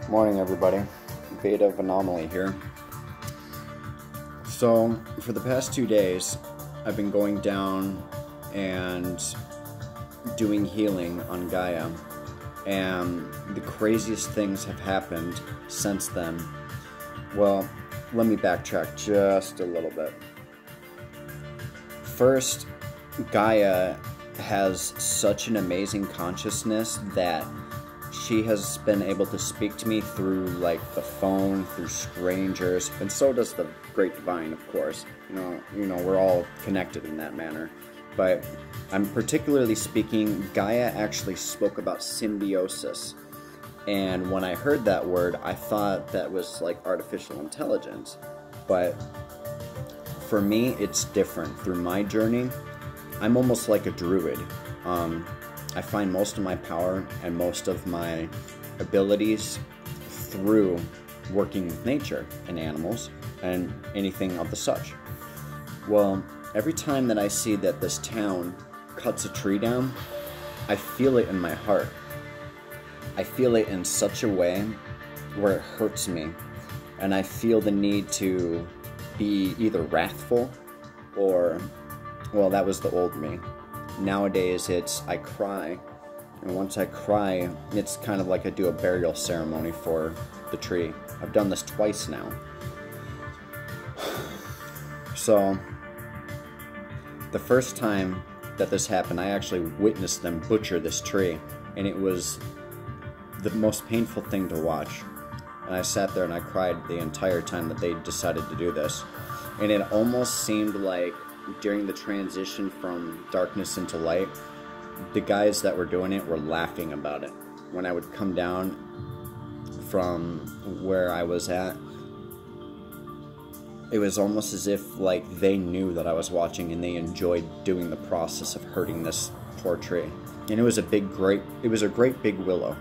Morning, everybody. Beta of Anomaly here. So, for the past 2 days, I've been going down and doing healing on Gaia, and the craziest things have happened since then. Well, let me backtrack just a little bit. First, Gaia has such an amazing consciousness that she has been able to speak to me through like the phone, through strangers, and so does the Great Divine, of course. You know, we're all connected in that manner. But I'm particularly speaking, Gaia actually spoke about symbiosis. And when I heard that word, I thought that was like artificial intelligence. But for me, it's different. Through my journey, I'm almost like a druid. I find most of my power and most of my abilities through working with nature and animals and anything of the such. Well, every time that I see that this town cuts a tree down, I feel it in my heart. I feel it in such a way where it hurts me, and I feel the need to be either wrathful or, well, that was the old me. Nowadays, I cry, and once I cry, it's kind of like I do a burial ceremony for the tree. I've done this twice now. So, the first time that this happened, I actually witnessed them butcher this tree, and it was the most painful thing to watch. And I sat there and I cried the entire time that they decided to do this. And it almost seemed like during the transition from darkness into light, the guys that were doing it were laughing about it. When I would come down from where I was at, it was almost as if like they knew that I was watching and they enjoyed doing the process of hurting this poor tree. And it was a great big willow.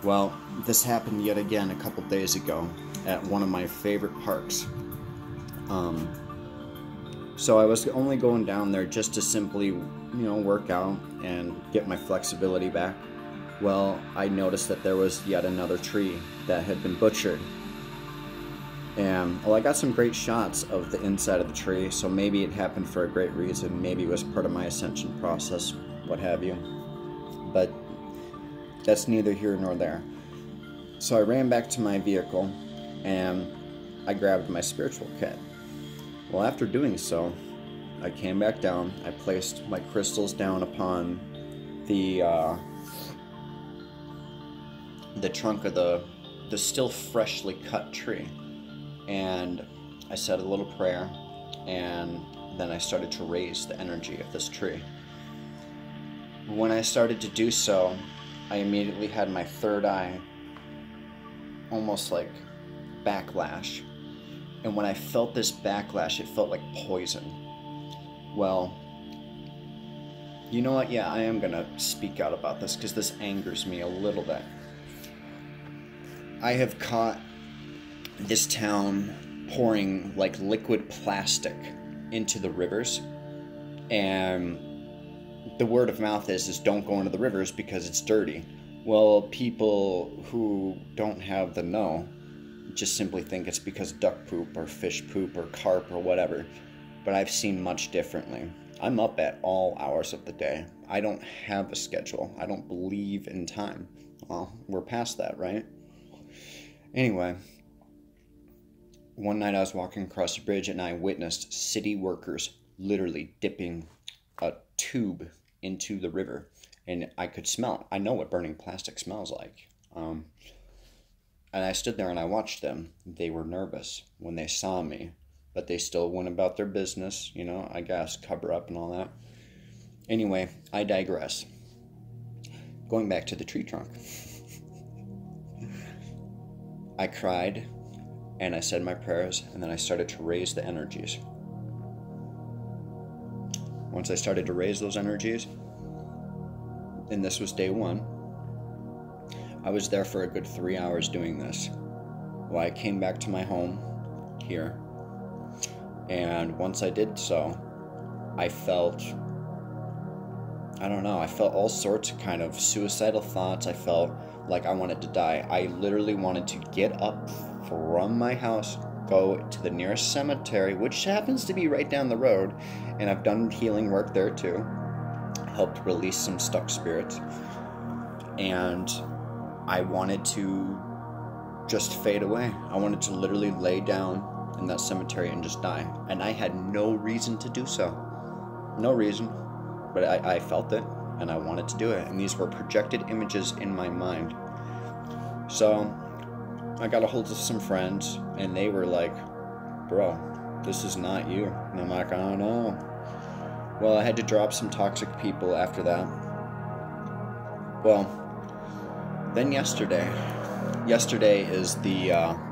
Well, this happened yet again a couple days ago at one of my favorite parks. So I was only going down there just to simply, work out and get my flexibility back. Well, I noticed that there was yet another tree that had been butchered. And, well, I got some great shots of the inside of the tree, so maybe it happened for a great reason. Maybe it was part of my ascension process, what have you. But that's neither here nor there. So I ran back to my vehicle, and I grabbed my spiritual kit. Well, after doing so, I came back down, I placed my crystals down upon the trunk of the still freshly cut tree, and I said a little prayer, and then I started to raise the energy of this tree. When I started to do so, I immediately had my third eye almost like backlash. And when I felt this backlash, it felt like poison. Well, you know what? Yeah, I am going to speak out about this because this angers me a little bit. I have caught this town pouring like liquid plastic into the rivers. And the word of mouth is don't go into the rivers because it's dirty. Well, people who don't have the know just simply think it's because duck poop or fish poop or carp or whatever. But I've seen much differently. I'm up at all hours of the day. I don't have a schedule. I don't believe in time. Well, we're past that, right? Anyway, one night I was walking across the bridge and I witnessed city workers literally dipping a tube into the river. And I could smell it. I know what burning plastic smells like. And I stood there and I watched them. They were nervous when they saw me, but they still went about their business, I guess, cover up and all that. Anyway, I digress. Going back to the tree trunk. I cried, and I said my prayers, and then I started to raise the energies. Once I started to raise those energies, and this was day one, I was there for a good 3 hours doing this. Well, I came back to my home here, and once I did so, I felt all sorts of kind of suicidal thoughts. I felt like I wanted to die. I literally wanted to get up from my house, go to the nearest cemetery, which happens to be right down the road, and I've done healing work there too, helped release some stuck spirits, and I wanted to just fade away. I wanted to literally lay down in that cemetery and just die, and I had no reason to do so. No reason, but I felt it, and I wanted to do it, and these were projected images in my mind. So I got a hold of some friends, and they were like, bro, this is not you. And I'm like, oh no. Well, I had to drop some toxic people after that. Well, then yesterday is the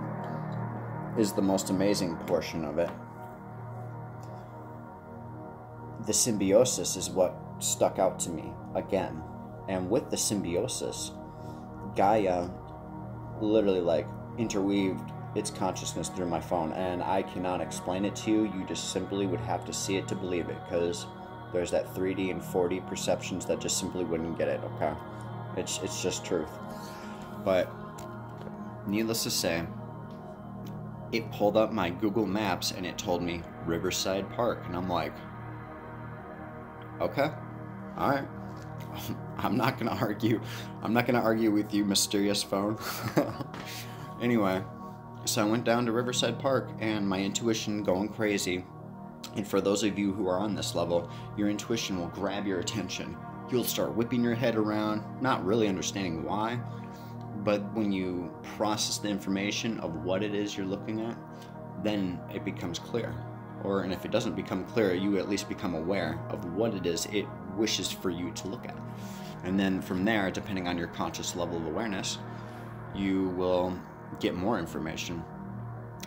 most amazing portion of it. The symbiosis is what stuck out to me again. And with the symbiosis, Gaia literally like interweaved its consciousness through my phone, and I cannot explain it to you. You just simply would have to see it to believe it, because there's that 3D and 4D perceptions that just simply wouldn't get it, okay? It's just truth. But needless to say, it pulled up my Google Maps and it told me Riverside Park, and I'm like, okay, all right. I'm not gonna argue. I'm not gonna argue with you, mysterious phone. Anyway, so I went down to Riverside Park, and my intuition going crazy. And for those of you who are on this level, your intuition will grab your attention. You'll start whipping your head around, not really understanding why, but when you process the information of what it is you're looking at, then it becomes clear. And if it doesn't become clear, you at least become aware of what it is it wishes for you to look at. And then from there, depending on your conscious level of awareness, you will get more information.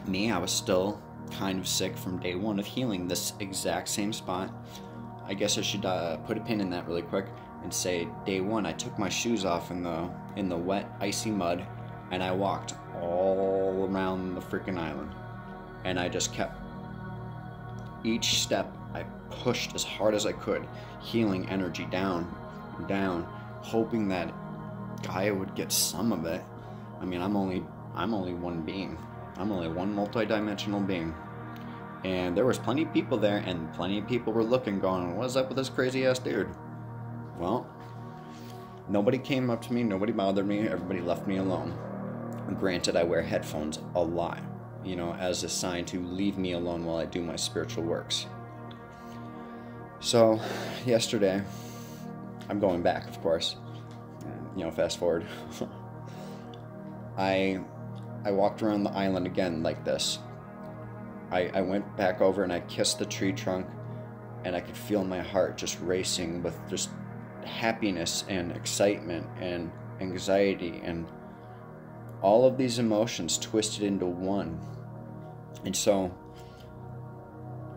Me, I was still kind of sick from day one of healing this exact same spot. I guess I should put a pin in that really quick and say day one, I took my shoes off in the wet, icy mud, and I walked all around the freaking island. And I just kept, each step I pushed as hard as I could, healing energy down, hoping that Gaia would get some of it. I mean, I'm only one being. I'm only one multi-dimensional being. And there was plenty of people there, and plenty of people were looking, going, what's up with this crazy ass dude? Well, nobody came up to me, nobody bothered me, everybody left me alone. Granted, I wear headphones a lot, as a sign to leave me alone while I do my spiritual works. So, yesterday, I'm going back, of course, fast forward. I walked around the island again like this. I went back over and I kissed the tree trunk, and I could feel my heart just racing with just happiness and excitement and anxiety and all of these emotions twisted into one. And so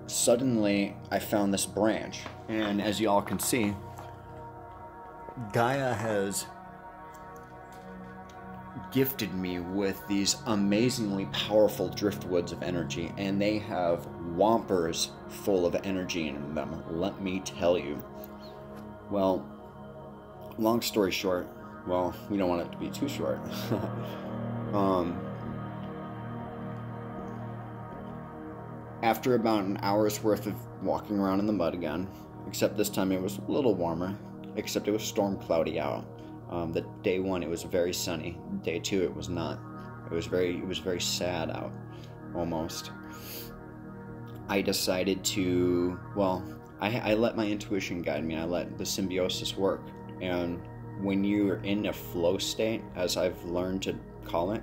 suddenly I found this branch, and as you all can see, Gaia has gifted me with these amazingly powerful driftwoods of energy, and they have whompers full of energy in them, let me tell you. Well, long story short, well, we don't want it to be too short. After about an hour's worth of walking around in the mud again, except this time it was a little warmer, except it was storm cloudy out. The day one it was very sunny. Day two it was not. It was very sad out, almost. I decided to, I let my intuition guide me. I let the symbiosis work. And when you're in a flow state, as I've learned to call it,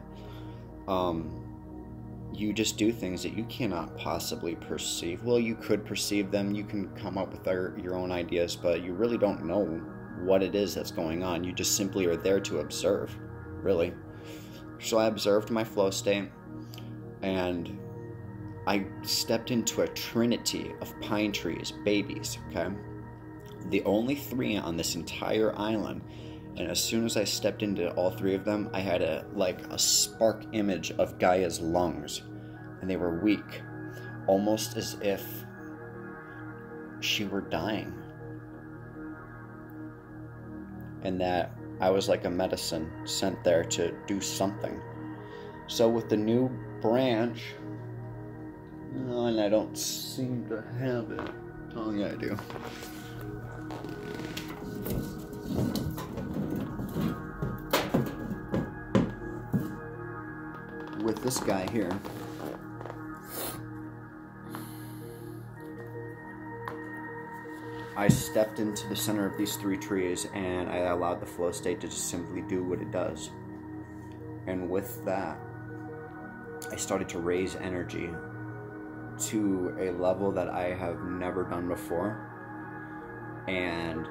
you just do things that you cannot possibly perceive. Well, you could perceive them. You can come up with your own ideas, but you really don't know what it is that's going on. You just simply are there to observe, really. So I observed my flow state, and I stepped into a trinity of pine trees, babies, okay? The only 3 on this entire island, and as soon as I stepped into all 3 of them, I had a spark image of Gaia's lungs, and they were weak, almost as if she were dying. And that I was like a medicine sent there to do something. So with the new branch, and I don't seem to have it. Oh yeah, I do. With this guy here, I stepped into the center of these 3 trees and I allowed the flow state to just simply do what it does. And with that, I started to raise energy to a level that I have never done before. And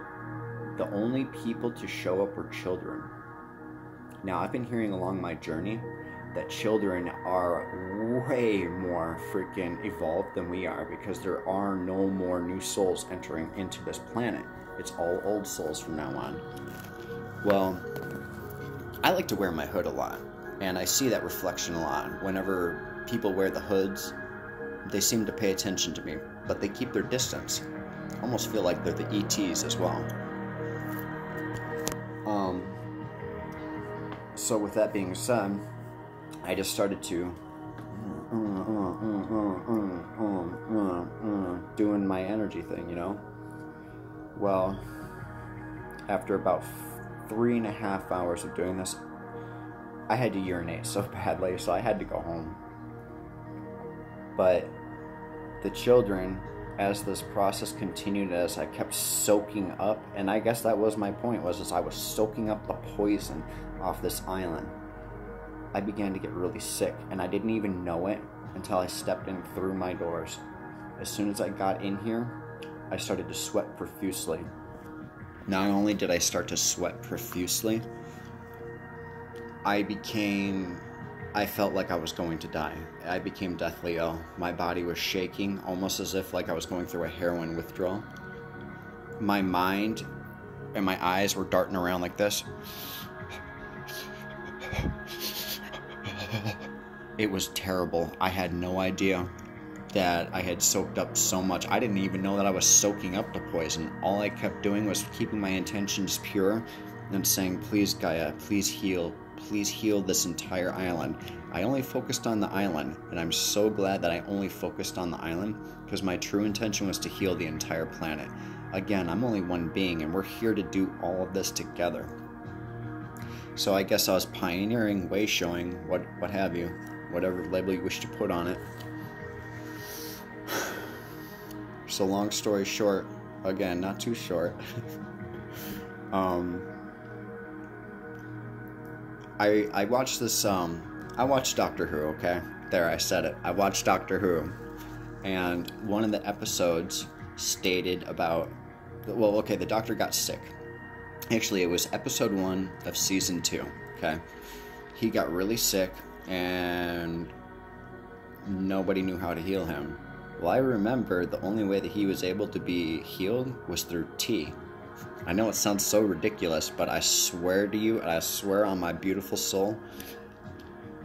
the only people to show up were children. Now, I've been hearing along my journey that children are way more freaking evolved than we are, because there are no more new souls entering into this planet. It's all old souls from now on. Well, I like to wear my hood a lot, and I see that reflection a lot. Whenever people wear the hoods, they seem to pay attention to me, but they keep their distance. I almost feel like they're the ETs as well. So with that being said, I just started to doing my energy thing, you know? Well, after about 3.5 hours of doing this, I had to urinate so badly, so I had to go home. But the children, as this process continued, as I kept soaking up, and I guess that was my point, was I was soaking up the poison off this island. I began to get really sick, and I didn't even know it until I stepped in through my doors. As soon as I got in here, I started to sweat profusely. Not only did I start to sweat profusely, I felt like I was going to die. I became deathly ill. My body was shaking, almost as if like I was going through a heroin withdrawal. My mind and my eyes were darting around like this. It was terrible. I had no idea that I had soaked up so much. I didn't even know that I was soaking up the poison. All I kept doing was keeping my intentions pure and saying, please Gaia, please heal this entire island. I only focused on the island, and I'm so glad that I only focused on the island, because my true intention was to heal the entire planet. Again, I'm only one being, and we're here to do all of this together. So I guess I was pioneering, way showing, what have you, whatever label you wish to put on it. So long story short, again, not too short, I watched this, I watched Doctor Who, okay? There, I said it. I watched Doctor Who, and one of the episodes stated about, well, okay, the doctor got sick. Actually, it was episode 1 of season 2, okay? He got really sick, and nobody knew how to heal him. Well, I remember the only way that he was able to be healed was through tea. I know it sounds so ridiculous, but I swear to you, and I swear on my beautiful soul,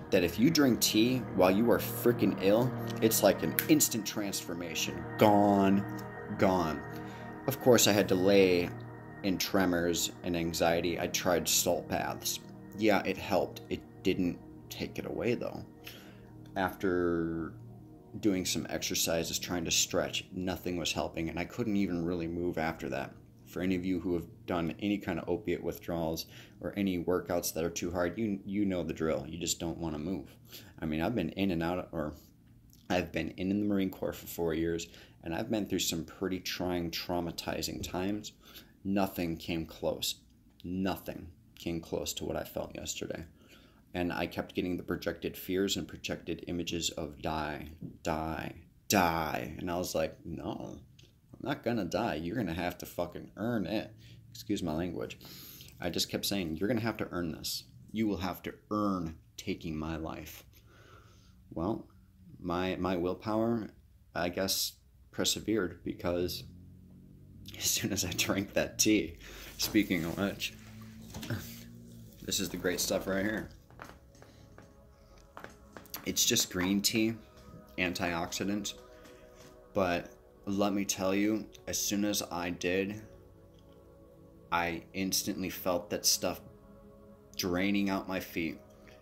that if you drink tea while you are freaking ill, it's like an instant transformation. Gone. Of course, I had to lay in tremors and anxiety. I tried salt baths. Yeah, it helped. It didn't take it away, though. After doing some exercises, trying to stretch, nothing was helping, and I couldn't even really move after that. For any of you who have done any kind of opiate withdrawals or any workouts that are too hard, you know the drill. You just don't want to move. I mean, I've been in and out, or I've been in the Marine Corps for 4 years, and I've been through some pretty trying, traumatizing times. Nothing came close. Nothing came close to what I felt yesterday. And I kept getting the projected fears and projected images of die. And I was like, no, I'm not gonna die. You're gonna have to fucking earn it. Excuse my language. I just kept saying, you're gonna have to earn this. You will have to earn taking my life. Well, my willpower, I guess, persevered, because as soon as I drank that tea, speaking of which, this is the great stuff right here. It's just green tea, antioxidant, but let me tell you, as soon as I did, I instantly felt that stuff draining out my feet.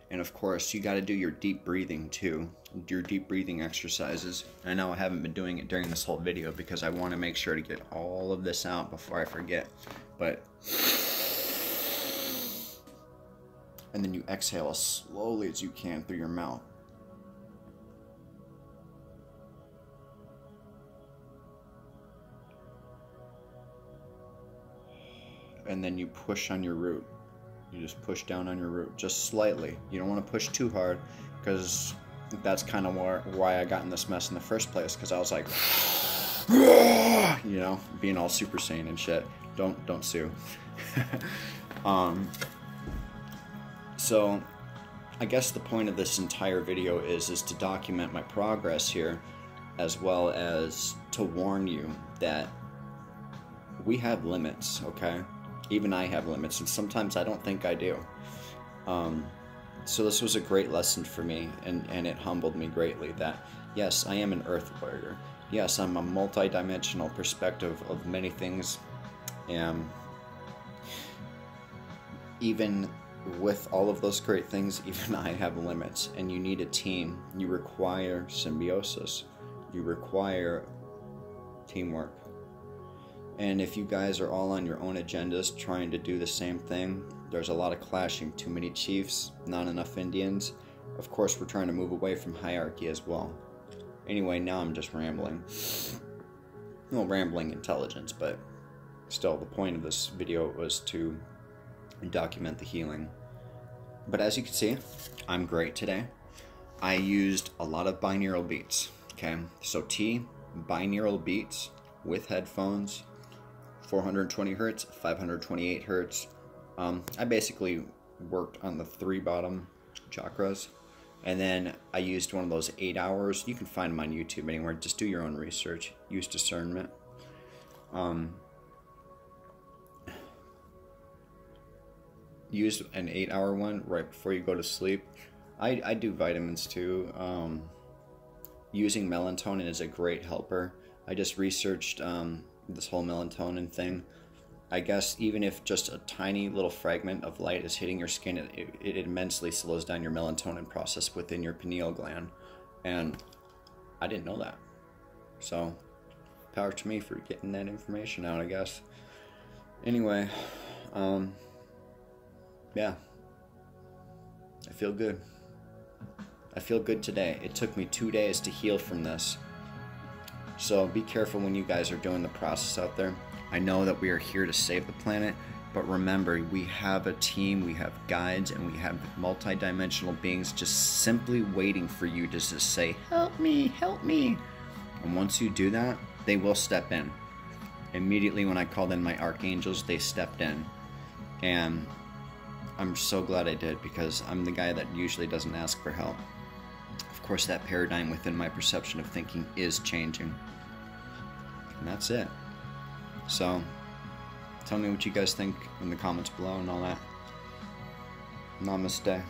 And of course, you got to do your deep breathing too, your deep breathing exercises. I know I haven't been doing it during this whole video because I want to make sure to get all of this out before I forget. But, and then you exhale as slowly as you can through your mouth. And then you push on your root. You just push down on your root, just slightly. You don't want to push too hard, because that's kind of why I got in this mess in the first place, because I was like, you know, being all Super Saiyan and shit. Don't sue. So I guess the point of this entire video is to document my progress here, as well as to warn you that we have limits, okay? Even I have limits, and sometimes I don't think I do. So this was a great lesson for me, and it humbled me greatly that, yes, I am an Earth warrior. Yes, I'm a multi-dimensional perspective of many things, and even with all of those great things, even I have limits, and you need a team. You require symbiosis. You require teamwork. And if you guys are all on your own agendas trying to do the same thing, there's a lot of clashing. Too many chiefs, not enough Indians. Of course, we're trying to move away from hierarchy as well. Anyway, now I'm just rambling. Well, rambling intelligence, but still, the point of this video was to document the healing. But as you can see, I'm great today. I used a lot of binaural beats, okay? So binaural beats with headphones, 420 hertz, 528 hertz. I basically worked on the 3 bottom chakras, and then I used one of those 8 hours. You can find them on YouTube anywhere. Just do your own research. Use discernment. Use an 8-hour one right before you go to sleep. I do vitamins too. Using melatonin is a great helper. I just researched this whole melatonin thing. I guess even if just a tiny little fragment of light is hitting your skin, it immensely slows down your melatonin process within your pineal gland. And I didn't know that. So, power to me for getting that information out, I guess. Anyway, yeah. I feel good. I feel good today. It took me 2 days to heal from this. So be careful when you guys are doing the process out there. I know that we are here to save the planet, but remember, we have a team, we have guides, and we have multi-dimensional beings just simply waiting for you to just say, help me, help me. And once you do that, they will step in. Immediately when I called in my archangels, they stepped in. And I'm so glad I did, because I'm the guy that usually doesn't ask for help. Of course, that paradigm within my perception of thinking is changing. And that's it. So, tell me what you guys think in the comments below and all that. Namaste.